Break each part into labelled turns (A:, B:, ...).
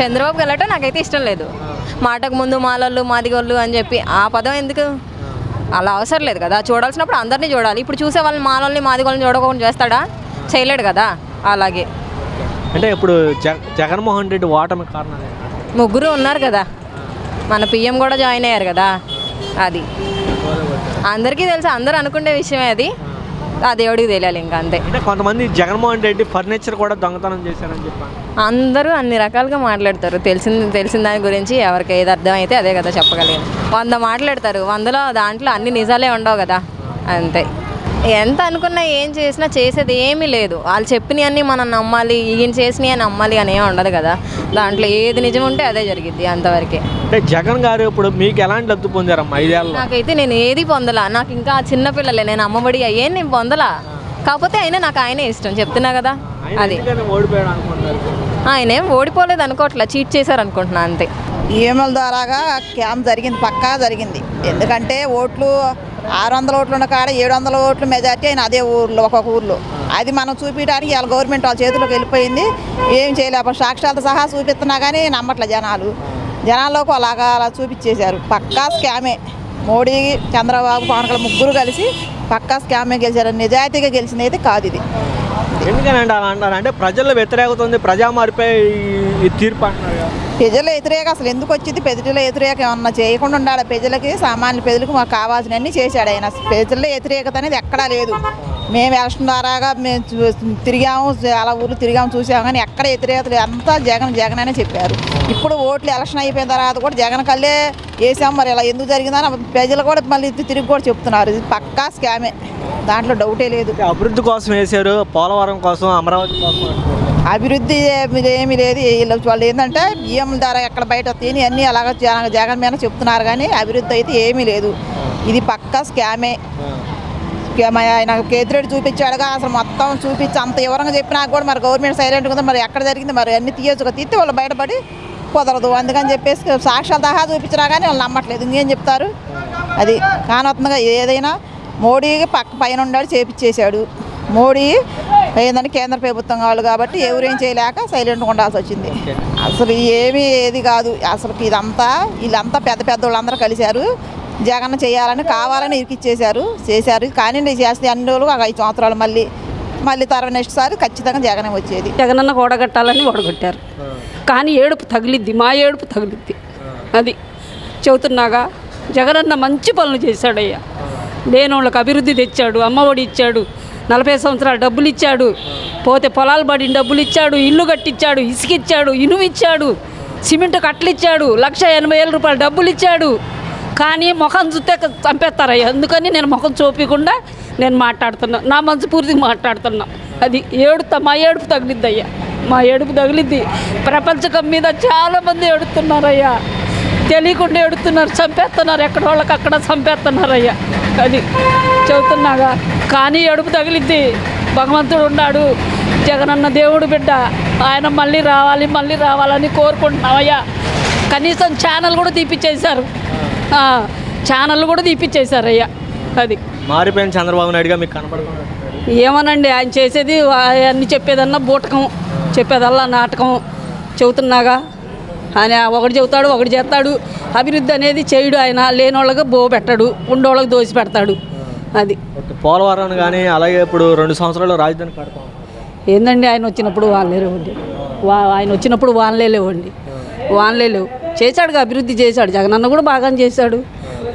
A: చంద్రబాబు గెలవటం నాకైతే ఇష్టం లేదు. మాటకు ముందు మాలోళ్ళు మాదిగోళ్ళు అని చెప్పి ఆ పదం ఎందుకు, అలా అవసరం లేదు కదా. చూడాల్సినప్పుడు అందరినీ చూడాలి. ఇప్పుడు చూసే వాళ్ళని మాలోళ్ళని మాదిగోళ్ళని చూడకుండా చేస్తాడా? చేయలేడు కదా. అలాగే
B: అంటే ఇప్పుడు జగన్మోహన్ రెడ్డి ఓటమి కారణం
A: ముగ్గురు ఉన్నారు కదా, మన పిఎం కూడా జాయిన్ అయ్యారు కదా. అది అందరికీ తెలుసు, అందరూ అనుకునే విషయమే అది. ఆ దేవుడికి తెలియాలి ఇంకా, అంతే.
B: అంటే కొంతమంది జగన్మోహన్ రెడ్డి ఫర్నిచర్ కూడా దొంగతనం చేశారని చెప్పాను.
A: అందరూ అన్ని రకాలుగా మాట్లాడతారు. తెలిసిన దాని గురించి ఎవరికి ఏది అర్థమైతే అదే కదా చెప్పగలిగాను. 100 మాట్లాడతారు, 100లో దాంట్లో అన్ని నిజాలే ఉండవు కదా, అంతే. ఎంత అనుకున్నా ఏం చేసినా చేసేది ఏమీ లేదు. వాళ్ళు చెప్పినవన్నీ మనం నమ్మాలి, ఈయన చేసినవి నమ్మాలి అని ఏమి ఉండదు కదా. దాంట్లో ఏది నిజం ఉంటే అదే జరిగిద్ది, అంతవరకే.
B: అంటే జగన్ గారు ఇప్పుడు మీకు ఎలాంటి లబ్ధి పొందారమ్మా 5 ఏళ్ళలో?
A: నాకైతే నేను ఏది పొందలా. నాకు ఇంకా చిన్నపిల్లలే, నేను అమ్మఒడి ఏం నేను పొందలా. కాకపోతే అయినా నాకు ఆయనే ఇష్టం, చెప్తున్నా కదా. అది ఆయనేం ఓడిపోలేదు అనుకోవట్లా, చీట్ చేశారు అనుకుంటున్నా, అంతే.
C: ఈఎంఎల్ ద్వారాగా క్యాంప్ జరిగింది, పక్కా జరిగింది. ఎందుకంటే ఓట్లు 600 ఓట్లు ఉన్న కాడ 700 ఓట్లు మెజార్టీ అయిన అదే ఊర్లో, ఒక్కొక్క ఊర్లో. అది మనం చూపించడానికి వాళ్ళ గవర్నమెంట్ వాళ్ళ చేతిలోకి వెళ్ళిపోయింది. ఏం చేయలేక సాక్ష్యాలతో సహా చూపిస్తున్నా కానీ నమ్మట్లే జనాల్లోకి అలా చూపించేశారు. పక్కా స్కామే. మోడీ, చంద్రబాబు, పవన్ కళ్యాణ్ ముగ్గురు కలిసి పక్కా స్కామే గెలిచారు. నిజాయితీగా గెలిచింది అయితే కాదు ఇది.
B: ఎందుకనంటే అలా అంటారు? అంటే ప్రజల్లో వ్యతిరేకత ఉంది, ప్రజా మార్పే ఈ తీర్పు అంటున్నారు.
C: ప్రజల వ్యతిరేక అసలు ఎందుకు వచ్చింది? ప్రజల వ్యతిరేక ఏమన్నా చేయకుండా ఉండాలి. ప్రజలకి, సామాన్య ప్రజలకు మాకు కావాల్సినవన్నీ చేశాడు ఆయన. ప్రజల వ్యతిరేకత అనేది ఎక్కడా లేదు. మేము ఎలక్షన్ ద్వారాగా మేము తిరిగాము, అలా ఊర్లు తిరిగాము, చూసాము, కానీ ఎక్కడ వ్యతిరేకత లేదు. అంతా జగన్ అనే చెప్పారు. ఇప్పుడు ఓట్లు ఎలక్షన్ అయిపోయిన తర్వాత కూడా జగన్ కల్లే వేసాము. మరి ఇలా ఎందుకు జరిగిందని ప్రజలు కూడా మళ్ళీ తిరిగి కూడా చెప్తున్నారు. ఇది పక్కా స్కామే, దాంట్లో డౌటే లేదు.
B: అభివృద్ధి కోసం వేశారు, పోలవరం కోసం, అమరావతి కోసం.
C: అభివృద్ధి ఏమీ లేదు. వాళ్ళు ఏంటంటే బియ్యం ధర ఎక్కడ బయట తిని అన్నీ అలాగ జగన్ మీద చెప్తున్నారు, కానీ అభివృద్ధి అయితే ఏమీ లేదు. ఇది పక్కా స్కామే. ఆయన కేతిరెడ్డి చూపించాడుగా, అసలు మొత్తం చూపించి అంత వివరంగా చెప్పినా కూడా మరి గవర్నమెంట్ సైలెంట్గా ఉంది. మరి ఎక్కడ జరిగింది, మరి అన్ని తీయొచ్చుగా, తీస్తే వాళ్ళు బయటపడి కుదరదు. అందుకని చెప్పేసి సాక్ష్యాలు సహా చూపించినా కానీ వాళ్ళు నమ్మట్లేదు. ఇంకేం చెప్తారు? అది కానొత్తంగా ఏదైనా మోడీకి పైన ఉన్నాడు, చేపించేశాడు. మోడీ ఏంటంటే కేంద్ర ప్రభుత్వం వాళ్ళు కాబట్టి ఎవరేం చేయలేక సైలెంట్గా ఉండాల్సి వచ్చింది. అసలు ఏమీ ఏది కాదు. అసలు వీళ్ళంతా పెద్ద వాళ్ళందరూ కలిశారు. జగన్ చేయాలని కావాలని ఇరికిచ్చేశారు, చేశారు. కానీ చేస్తే అన్ని రోజులు 5 సంవత్సరాలు మళ్ళీ తర్వాత నెక్స్ట్ సారి ఖచ్చితంగా జగనే వచ్చేది.
D: జగనన్న ఓడగట్టాలని ఓడగొట్టారు, కానీ ఏడుపు తగిలిద్ది, మా ఏడుపు తగిలిద్ది. అది చెబుతున్నాగా. జగనన్న మంచి పనులు చేశాడయ్యా. లేని వాళ్ళకి అభివృద్ధి తెచ్చాడు, అమ్మఒడి ఇచ్చాడు, 40 సంవత్సరాలు డబ్బులు ఇచ్చాడు, పోతే పొలాలు పడిన డబ్బులు ఇచ్చాడు, ఇల్లు కట్టించాడు, ఇసుక ఇచ్చాడు, ఇనుము ఇచ్చాడు, సిమెంట్ కట్టలు ఇచ్చాడు, 1,80,000 రూపాయలు డబ్బులు ఇచ్చాడు. కానీ ముఖం చూస్తే చంపేస్తారయ్యా. అందుకని నేను ముఖం చూపించకుండా నేను మాట్లాడుతున్నా, నా మనసు పూర్తిగా మాట్లాడుతున్నా. అది మా ఏడుపు తగిలిద్ది అయ్యా, మా ఏడుపు తగిలిద్ది. ప్రపంచకం మీద చాలామంది ఏడుతున్నారయ్యా, తెలియకుండా ఏడుతున్నారు, చంపేస్తున్నారు, ఎక్కడ వాళ్ళకి అక్కడ చంపేస్తున్నారయ్యా. అది చెబుతున్నాగా. కానీ ఏడుపు తగిలిద్ది. భగవంతుడు ఉన్నాడు, జగనన్న దేవుడు బిడ్డ, ఆయన మళ్ళీ రావాలని కోరుకుంటున్నామయ్యా. కనీసం ఛానల్ కూడా తీపిచ్చేశారు, అయ్యా. అది
B: మారిపోయిన చంద్రబాబు నాయుడుగా మీకు కనపడుతుంది.
D: ఏమోనండి, ఆయన చేసేది అన్ని చెప్పేదన్నా బూటకం, చెప్పేదల్లా నాటకం. చెబుతున్నాగా. ఆయన ఒకటి చెబుతాడు, ఒకటి చేస్తాడు. అభివృద్ధి అనేది చేయడు ఆయన. లేని వాళ్ళకి పెట్టాడు, ఉండోళ్ళకి దోసి పెడతాడు. అది
B: పోలవరం కానీ అలాగే ఇప్పుడు 2 సంవత్సరాలు రాజధాని కడతాం.
D: ఏందండి, ఆయన వచ్చినప్పుడు వానలే లేవండి, వానలే లేవు. చేశాడుగా, అభివృద్ధి చేశాడు. జగనన్న కూడా బాగానే చేశాడు.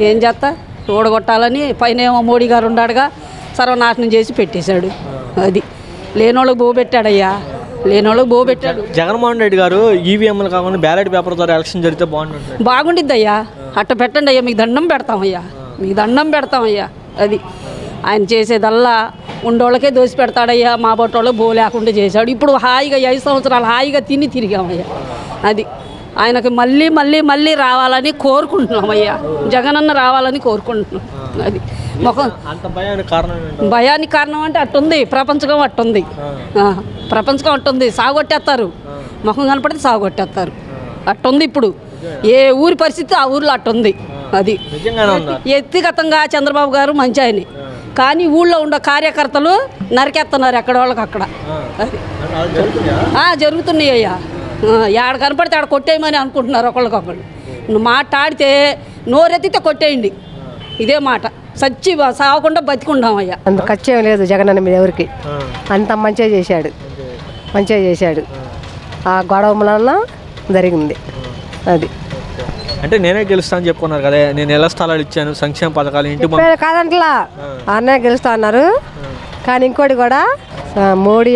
D: ఏం చేస్తా, ఓడగొట్టాలని పైన ఏమో మోడీ గారు ఉన్నాడుగా, సర్వనాశనం చేసి పెట్టేశాడు. అది లేనోళ్ళకి పెట్టాడయ్యా, లేనోళ్ళకి పెట్టాడు.
B: జగన్మోహన్ రెడ్డి గారు ఈవీఎంలు కాకుండా బ్యాలెట్ పేపర్ ద్వారా ఎలక్షన్ జరిగితే
D: బాగుండిద్ది అయ్యా. అట్ట పెట్టండి అయ్యా, మీకు దండం పెడతామయ్యా. అది ఆయన చేసేదల్లా ఉండోళ్ళకే దోసి పెడతాడయ్యా. మా బొట్టోళ్ళకి లేకుండా చేశాడు. ఇప్పుడు హాయిగా 5 సంవత్సరాలు హాయిగా తిరిగామయ్యా. అది ఆయనకి మళ్ళీ రావాలని కోరుకుంటున్నామయ్యా. జగనన్న రావాలని కోరుకుంటున్నాం. అది ముఖం భయానికి కారణం అంటే అట్టుంది, ప్రపంచం అట్టుంది. సాగొట్టేస్తారు, ముఖం కనపడితే సాగొట్టేస్తారు. అట్టుంది ఇప్పుడు ఏ ఊరి పరిస్థితి ఆ ఊర్లో అట్టుంది. అది వ్యక్తిగతంగా చంద్రబాబు గారు మంచి ఆయన, కానీ ఊళ్ళో ఉండే కార్యకర్తలు నరికేస్తున్నారు ఎక్కడ వాళ్ళకి అక్కడ. అది జరుగుతున్నాయి అయ్యా. ఆడ కనపడితే ఆడ కొట్టేయమని అనుకుంటున్నారు ఒకళ్ళకొకళ్ళు. నువ్వు మాట్లాడితే నోరెత్తితే కొట్టేయండి, ఇదే మాట. సచ్చి సాగకుండా బతికుండామయ్యా.
E: అంత ఖర్చేం లేదు జగనన్న మీద ఎవరికి. అంత మంచిగా చేశాడు, మంచిగా చేశాడు. ఆ గొడవ వలన జరిగింది అది.
B: అంటే నేనే గెలుస్తా అని చెప్పుకున్నారు కదా, నేను ఎలా స్థలాలు ఇచ్చాను, సంక్షేమ పథకాలు, ఇంటి
E: కాదంట్లా అన్నయ్య గెలుస్తా అన్నారు. కానీ ఇంకోటి కూడా మోడీ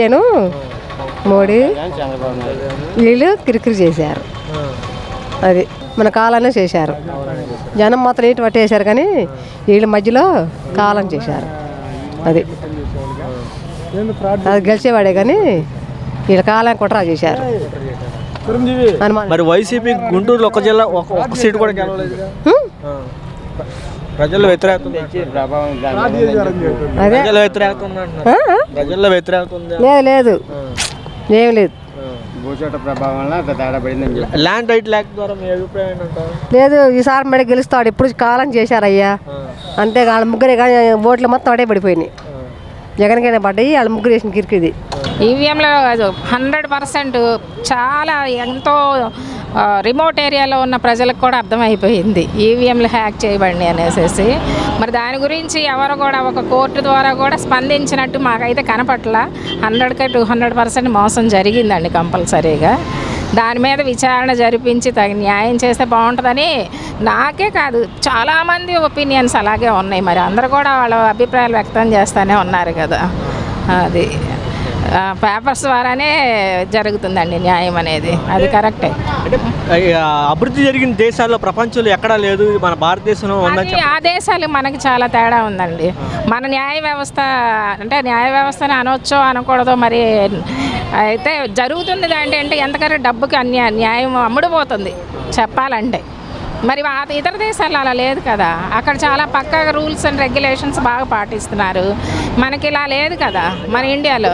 E: వీళ్ళు కిరికిరి చేశారు. అది మన కాలాన్ని చేశారు. జనం మాత్రం ఇటు పట్టేశారు కానీ వీళ్ళ మధ్యలో కాలం చేశారు. అది గెలిచేవాడే కానీ వీళ్ళ కాలం కుట్రా చేశారు.
B: మరి వైసీపీ గుంటూరులో ఒక జిల్లా ఒక సీటు కూడా గెలవలేదు. ప్రజల్లో వ్యతిరేకత
E: లేదు ఏం లేదు.
B: ల్యాండ్ రైట్ ల్యాక్ ద్వారా మీ అభిప్రాయం ఏంటంటారు?
E: లేదు, ఈసారి మరి గెలుస్తాడు. ఇప్పుడు కాలం చేశారయ్యా. అంతే వాళ్ళ ముగ్గురే కానీ ఓట్లు మొత్తం అడే పడిపోయినాయి. జగన్కైనా పడ్డాయి, వాళ్ళ ముగ్గురు వేసిన కిరికిది.
F: ఈవీఎంలో 100% చాలా ఎంతో రిమోట్ ఏరియాలో ఉన్న ప్రజలకు కూడా అర్థమైపోయింది ఈవీఎంలు హ్యాక్ చేయబడి అనేసి. మరి దాని గురించి ఎవరు కూడా ఒక కోర్టు ద్వారా కూడా స్పందించినట్టు మాకైతే కనపట్ల. 100కి 200% మోసం జరిగిందండి కంపల్సరీగా. దాని మీద విచారణ జరిపించి తగిన న్యాయం చేస్తే బాగుంటుందని నాకే కాదు చాలామంది ఒపీనియన్స్ అలాగే ఉన్నాయి. మరి అందరూ కూడా వాళ్ళ అభిప్రాయాలు వ్యక్తం చేస్తూనే ఉన్నారు కదా. అది పేపర్స్ ద్వారానే జరుగుతుందండి న్యాయం అనేది, అది కరెక్టే.
B: అంటే అభివృద్ధి జరిగిన దేశాల్లో ప్రపంచంలో ఎక్కడా లేదు, మన భారతదేశంలో ఉందని.
F: ఆ దేశాలు మనకి చాలా తేడా ఉందండి. మన న్యాయ వ్యవస్థ అంటే న్యాయ వ్యవస్థని అనొచ్చో అనకూడదో మరి, అయితే జరుగుతుంది అంటే ఎంతకన్నా డబ్బుకి న్యాయం అమ్ముడుపోతుంది చెప్పాలంటే. మరి ఇతర దేశాల్లో అలా లేదు కదా. అక్కడ చాలా పక్కాగా రూల్స్ అండ్ రెగ్యులేషన్స్ బాగా పాటిస్తున్నారు. మనకి ఇలా లేదు కదా మన ఇండియాలో.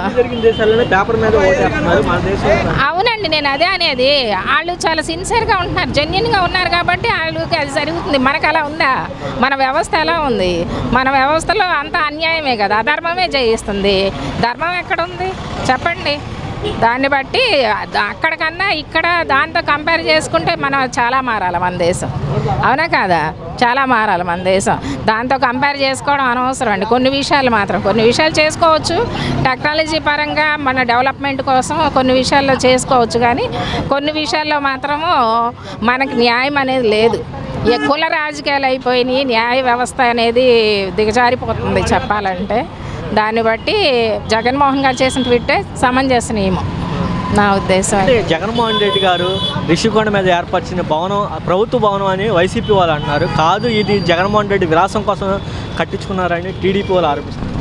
F: అవునండి, నేను అదే అనేది. వాళ్ళు చాలా సిన్సియర్గా ఉంటున్నారు, జెన్యున్గా ఉన్నారు కాబట్టి వాళ్ళకి అది జరుగుతుంది. మనకు అలా ఉందా? మన వ్యవస్థ ఎలా ఉంది? మన వ్యవస్థలో అంత అన్యాయమే కదా, అధర్మమే జయిస్తుంది. ధర్మం ఎక్కడ ఉంది చెప్పండి. దాన్ని బట్టి అక్కడికన్నా ఇక్కడ దాంతో కంపేర్ చేసుకుంటే మనం చాలా మారాలి మన దేశం, అవునా కాదా? చాలా మారాలి మన దేశం. దాంతో కంపేర్ చేసుకోవడం అనవసరం అండి. కొన్ని విషయాలు చేసుకోవచ్చు టెక్నాలజీ పరంగా, మన డెవలప్మెంట్ కోసం కొన్ని విషయాల్లో చేసుకోవచ్చు. కానీ కొన్ని విషయాల్లో మాత్రము మనకి న్యాయం అనేది లేదు. కుల రాజకీయాలు అయిపోయినాయి, న్యాయ వ్యవస్థ అనేది దిగజారిపోతుంది చెప్పాలంటే. దాన్ని బట్టి జగన్మోహన్ గారు చేసిన ట్వీటే సమంజసనీయము నా ఉద్దేశం.
B: జగన్మోహన్ రెడ్డి గారు రిషికొండ మీద ఏర్పరిచిన భవనం ప్రభుత్వ భవనం అని వైసీపీ వాళ్ళు అంటున్నారు. కాదు, ఇది జగన్మోహన్ రెడ్డి విలాసం కోసం కట్టించుకున్నారని టీడీపీ వాళ్ళు ఆరోపిస్తున్నారు.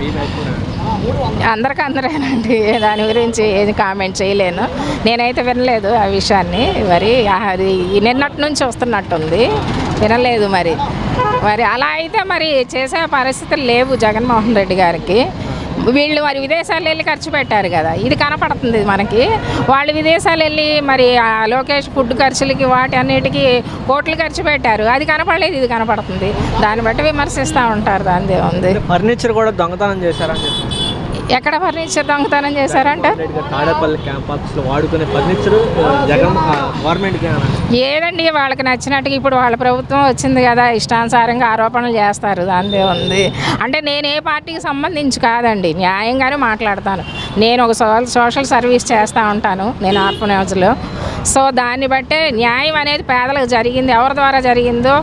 F: అందరికీ దాని గురించి ఏది కామెంట్ చేయలేను. నేనైతే వినలేదు ఆ విషయాన్ని. మరి అది నిన్నటి నుంచి వస్తున్నట్టుంది, వినలేదు. మరి అలా అయితే మరి చేసే పరిస్థితులు లేవు జగన్మోహన్ రెడ్డి గారికి. వీళ్ళు మరి విదేశాలు వెళ్ళి ఖర్చు పెట్టారు కదా, ఇది కనపడుతుంది మనకి. వాళ్ళు విదేశాలు వెళ్ళి మరి లోకేష్ ఫుడ్ ఖర్చులకి వాటి అన్నిటికీ కోట్లు ఖర్చు పెట్టారు, అది కనపడలేదు, ఇది కనపడుతుంది. దాన్ని బట్టి విమర్శిస్తూ ఉంటారు. దానిదే ఉంది.
B: ఫర్నిచర్ కూడా దొంగతనం చేశారని
F: ఎక్కడ ఫర్నిచర్ దొంగతనం చేశారంట? ఏదండి వాళ్ళకి నచ్చినట్టుగా ఇప్పుడు వాళ్ళ ప్రభుత్వం వచ్చింది కదా, ఇష్టానుసారంగా ఆరోపణలు చేస్తారు. దానిదే ఉంది. అంటే నేను ఏ పార్టీకి సంబంధించి కాదండి, న్యాయంగానే మాట్లాడతాను. నేను ఒక సోషల్ సర్వీస్ చేస్తూ ఉంటాను నేను ఆర్ఫనేజ్లో. సో దాన్ని బట్టే న్యాయం అనేది పేదలకు జరిగింది, ఎవరి ద్వారా జరిగిందో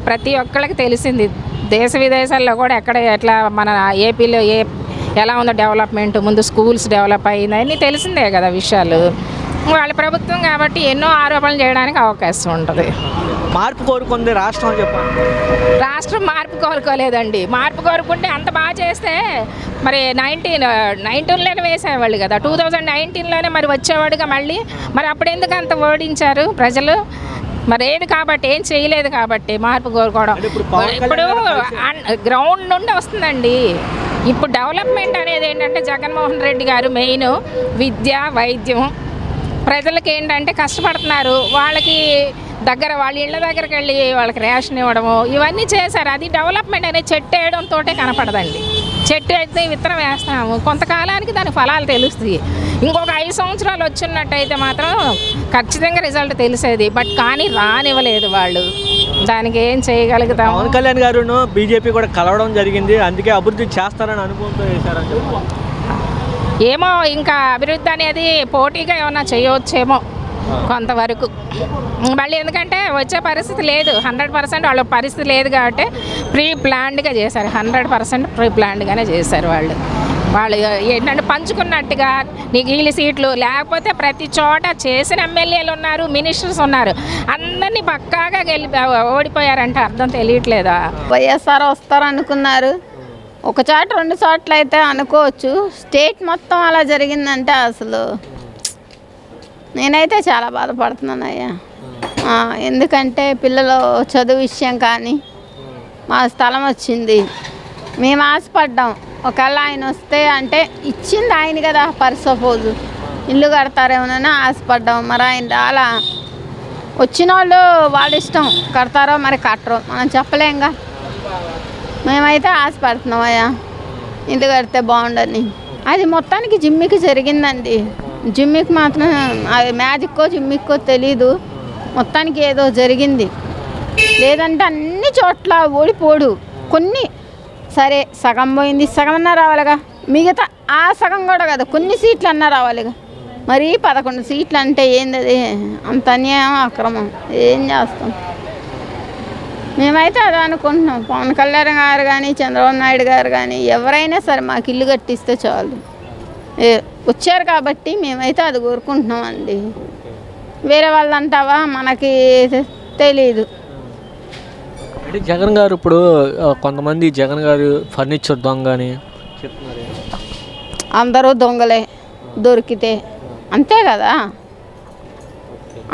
F: ప్రతి ఒక్కళ్ళకి తెలిసింది. దేశ విదేశాల్లో కూడా ఎట్లా మన ఏపీలో ఎలా ఉందో డెవలప్మెంట్, ముందు స్కూల్స్ డెవలప్ అయింది అన్నీ తెలిసిందే కదా విషయాలు. వాళ్ళ ప్రభుత్వం కాబట్టి ఎన్నో ఆరోపణలు చేయడానికి అవకాశం ఉంటుంది.
B: మార్పు కోరుకుంది రాష్ట్రం అని చెప్పాలి.
F: రాష్ట్రం మార్పు కోరుకోలేదండి. మార్పు కోరుకుంటే అంత బాగా చేస్తే మరి 1919లోనే వేసేవాళ్ళు కదా, 2019లోనే మరి వచ్చేవాడుగా మళ్ళీ. మరి అప్పుడు ఎందుకు అంత ఓడించారు ప్రజలు? మరి ఏది కాబట్టి, ఏం చేయలేదు కాబట్టి మార్పు కోరుకోవడం. ఇప్పుడు గ్రౌండ్ నుండి వస్తుందండి. ఇప్పుడు డెవలప్మెంట్ అనేది ఏంటంటే జగన్మోహన్ రెడ్డి గారు మెయిన్ విద్య, వైద్యం. ప్రజలకి ఏంటంటే కష్టపడుతున్నారు, వాళ్ళకి వాళ్ళ ఇళ్ళ దగ్గరికి వెళ్ళి వాళ్ళకి రేషన్ ఇవ్వడము ఇవన్నీ చేశారు. అది డెవలప్మెంట్ అనేది చెట్టు వేయడంతో కనపడదండి. చెట్టు అయితే విత్తనం వేస్తాము, కొంతకాలానికి దాని ఫలాలు తెలుస్తాయి. ఇంకొక 5 సంవత్సరాలు వచ్చినట్టయితే మాత్రం ఖచ్చితంగా రిజల్ట్ తెలిసేది. బట్ కానీ రానివ్వలేదు వాళ్ళు. దానికి ఏం చేయగలుగుతాం?
B: పవన్ కళ్యాణ్ గారును బీజేపీ కూడా కలవడం జరిగింది, అందుకే అభివృద్ధి చేస్తారని అనుభవంతో చేశారని చెప్పారు.
F: ఏమో ఇంకా అభివృద్ధి అనేది పోటీగా ఏమన్నా చేయవచ్చేమో కొంతవరకు. మళ్ళీ ఎందుకంటే వచ్చే పరిస్థితి లేదు, 100% వాళ్ళ పరిస్థితి లేదు కాబట్టి ప్రీ ప్లాన్డ్గా చేశారు. 100% ప్రీ ప్లాన్డ్గానే చేశారు వాళ్ళు. ఏంటంటే పంచుకున్నట్టుగా నీకు వీళ్ళు సీట్లు లేకపోతే ప్రతి చోట చేసిన ఎమ్మెల్యేలు ఉన్నారు, మినిస్టర్స్ ఉన్నారు, అందరినీ పక్కాగా ఓడిపోయారంటే అర్థం తెలియట్లేదా?
G: వైఎస్ఆర్ వస్తారు అనుకున్నారు, ఒక చోట 2 చోట్ల అయితే అనుకోవచ్చు. స్టేట్ మొత్తం అలా జరిగిందంటే అసలు నేనైతే చాలా బాధపడుతున్నాను అయ్యా. ఎందుకంటే పిల్లలు చదువు విషయం కానీ మా స్థలం వచ్చింది, మేము ఆశపడ్డాం. ఒకవేళ ఆయన వస్తే అంటే ఇచ్చింది ఆయన కదా, ఫర్ సపోజ్ ఇల్లు కడతారేమోనని ఆశపడ్డాం. మరి ఆయన అలా వచ్చిన వాళ్ళు వాళ్ళ ఇష్టం, కడతారో మరి కట్టరో మనం చెప్పలేంగా. మేమైతే ఆశపడుతున్నాం అయ్యా ఇల్లు కడితే బాగుండని. అది మొత్తానికి జిమ్మికి జరిగిందండి. జిమ్మికి మాత్రం అది మ్యాజిక్కో జిమ్మిక్కో తెలీదు, మొత్తానికి ఏదో జరిగింది. లేదంటే అన్ని చోట్ల ఓడిపోడు. కొన్ని సరే సగం పోయింది, సగం అన్నా రావాలిగా, మిగతా ఆ సగం కూడా కదా కొన్ని సీట్లు అన్నా రావాలిగా. మరి 11 సీట్లు అంటే ఏంది అది? అంత అన్యాయం, అక్రమం. ఏం చేస్తాం? మేమైతే అది అనుకుంటున్నాం. పవన్ కళ్యాణ్ గారు కానీ చంద్రబాబు నాయుడు గారు కానీ ఎవరైనా సరే మాకు ఇల్లు కట్టిస్తే చాలు. వచ్చారు కాబట్టి మేమైతే అది కోరుకుంటున్నాం అండి. వేరే వాళ్ళు అంటావా మనకి తెలీదు.
B: అంటే జగన్ గారు ఇప్పుడు కొంతమంది జగన్ గారు ఫర్నిచర్ దొంగ అని చెప్తున్నారు.
G: అందరూ దొంగలే దొరికితే, అంతే కదా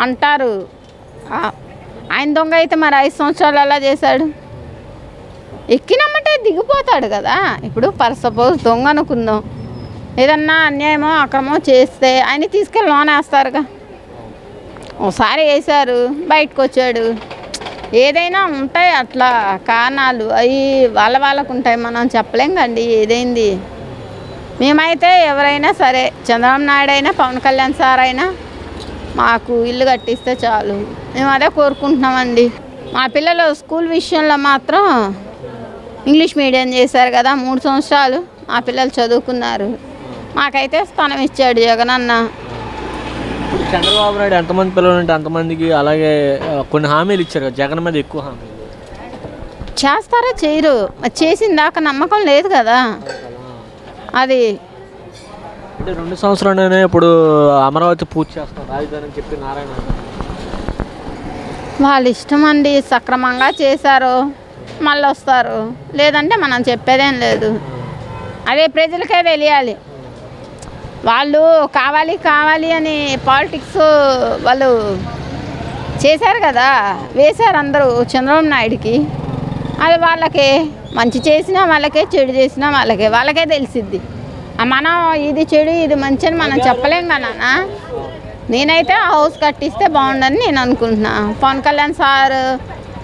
G: అంటారు. ఆయన దొంగ అయితే మరి 5 సంవత్సరాలు ఎలా చేశాడు? ఎక్కినమ్మంటే దిగిపోతాడు కదా. ఇప్పుడు ఫర్ సపోజ్ దొంగ అనుకుందాం, ఏదన్నా అన్యాయమో అక్రమో చేస్తే ఆయన తీసుకెళ్ళి లోన్ వేస్తారుగా. ఒకసారి వేశారు, బయటకు వచ్చాడు. ఏదైనా ఉంటాయి అట్లా కారణాలు, అవి వాళ్ళకు ఉంటాయి, మనం చెప్పలేం కండి ఏదైంది. మేమైతే ఎవరైనా సరే చంద్రబాబు నాయుడు అయినా పవన్ కళ్యాణ్ సార్ అయినా మాకు ఇల్లు కట్టిస్తే చాలు, మేము అదే కోరుకుంటున్నామండి. మా పిల్లలు స్కూల్ విషయంలో మాత్రం ఇంగ్లీష్ మీడియం చేశారు కదా, 3 సంవత్సరాలు మా పిల్లలు చదువుకున్నారు. మాకైతే స్థానం ఇచ్చాడు జగనన్న.
B: చంద్రబాబు నాయుడు ఎంతమంది పిల్లలు ఉంటే అంతమందికి అలాగే కొన్ని హామీలు ఇచ్చారు కదా, జగన్ మీద ఎక్కువ హామీలు
G: చేస్తారా చేయరు, చేసిన దాకా నమ్మకం లేదు కదా. అది
B: అంటే 2 సంవత్సరాలనే ఇప్పుడు అమరావతి పూర్తి చేస్తాం రాజధాని అని చెప్పి నారాయణ
G: వాళ్ళ ఇష్టం అండి. సక్రమంగా చేశారు మళ్ళీ వస్తారు, లేదంటే మనం చెప్పేదేం లేదు. అదే ప్రజలకే తెలియాలి. వాళ్ళు కావాలి కావాలి అని పాలిటిక్స్ వాళ్ళు చేశారు కదా, వేశారు అందరూ చంద్రబాబు నాయుడికి. అది వాళ్ళకే మంచి చేసినా వాళ్ళకే, చెడు చేసినా వాళ్ళకే తెలిసిద్ది. మనం ఇది చెడు ఇది మంచి అని మనం చెప్పలేం కదా నాన్న. నేనైతే ఆ హౌస్ కట్టిస్తే బాగుండని నేను అనుకుంటున్నా. పవన్ కళ్యాణ్ సార్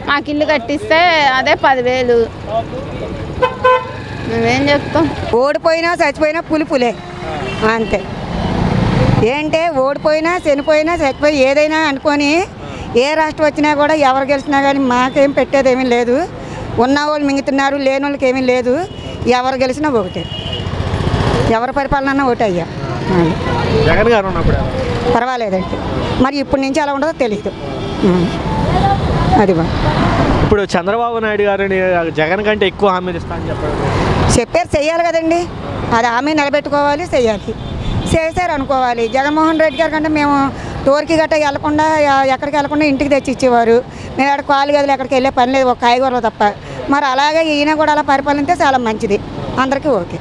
G: మాకు ఇల్లు కట్టిస్తే అదే 10,000. మేమేం చెప్తాం?
H: ఓడిపోయినా చచ్చిపోయినా పులిపులే అంతే. ఏంటే ఓడిపోయినా చనిపోయినా చచ్చిపోయి ఏదైనా అనుకొని ఏ రాష్ట్రం వచ్చినా కూడా ఎవరు గెలిచినా కానీ మాకేం పెట్టేదేమీ లేదు. ఉన్నవాళ్ళు మింగుతున్నారు, లేని వాళ్ళకి ఏమీ లేదు. ఎవరు గెలిచినా ఒకటే, ఎవరి పరిపాలన ఒకటే అయ్యా.
B: జగన్ గారు ఉన్నప్పుడు
H: పర్వాలేదండి, మరి ఇప్పటి నుంచి అలా ఉండదో తెలియదు. అది
B: ఇప్పుడు చంద్రబాబు నాయుడు గారిని జగన్ కంటే ఎక్కువ హామీలు ఇస్తానని
H: చెప్పారు, చెయ్యాలి కదండి. అది హామీ నిలబెట్టుకోవాలి, చెయ్యాలి. చేశారు అనుకోవాలి. జగన్మోహన్ రెడ్డి గారి కంటే మేము టోర్కి గట్రా వెళ్లకుండా ఎక్కడికి వెళ్లకుండా ఇంటికి తెచ్చి ఇచ్చేవారు. మేము ఎక్కడ కాలు గదులు ఎక్కడికి వెళ్ళే పని లేదు, ఒక కాయగూరలు తప్ప. మరి అలాగే ఈయన కూడా అలా పరిపాలనిస్తే చాలా మంచిది, అందరికీ ఓకే.